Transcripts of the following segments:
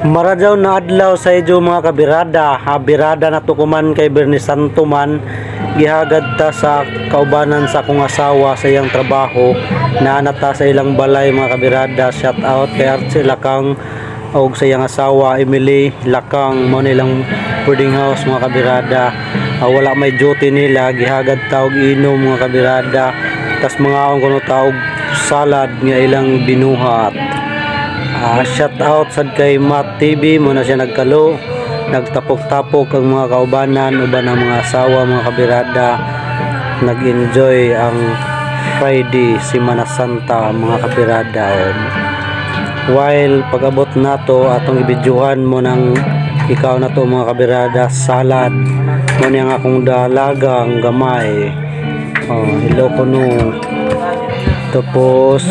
Maradaw na adlaw sa idyo mga kabirada, habirada na tukuman kay Bernie Santo man, gihagad ta sa kaubanan sa akong asawa sa iyang trabaho, naanata sa ilang balay mga kabirada. Shout out kay Archie Lakang og sa iyang asawa Emily Lakang, mo nilang boarding house mga kabirada. Wala may duty nila, gihagad ta og inom mga kabirada, tas mga kuno taog salad nga ilang binuhat. Shout out sad kay Matt TV, mo na siya nagkalo, nagtapok-tapok ang mga kaubanan uban ang mga asawa mga kabirada, nag-enjoy ang Friday Semana Santa mga kabirada. While pag-abot nato atong ibidyuhan mo ng ikaw na to mga kabirada, salad mo niyang akong dalagang gamay. Hello kuno, tapos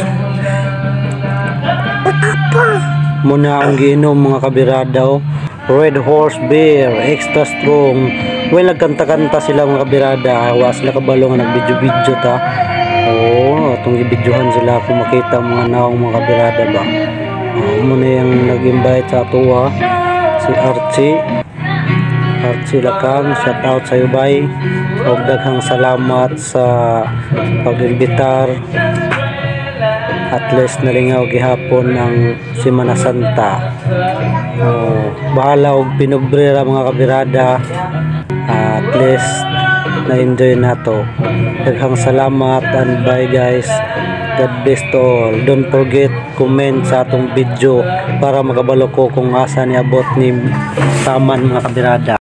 muna ang giinom mga kabirada, Red Horse Beer extra strong. Well, nagkanta-kanta sila mga kabirada, wa sila kabalo nga nagbidyo-bidyo ta. Atong gibidyohan sila kung makita mga naong mga kabirada ba. Muna yung nag-invite sa atuwa si Archie Lakang. Shout out sa iyo bay, og daghang salamat sa pag-imbitar. At least nalingaw gihapon ng Semana Santa. Bahala og pinobrera mga kabirada. At least na-enjoy nato. Daghang salamat and bye guys. God bless to all. Don't forget comment sa atong video para makabalo ko kung asa niabot ni taman mga kabirada.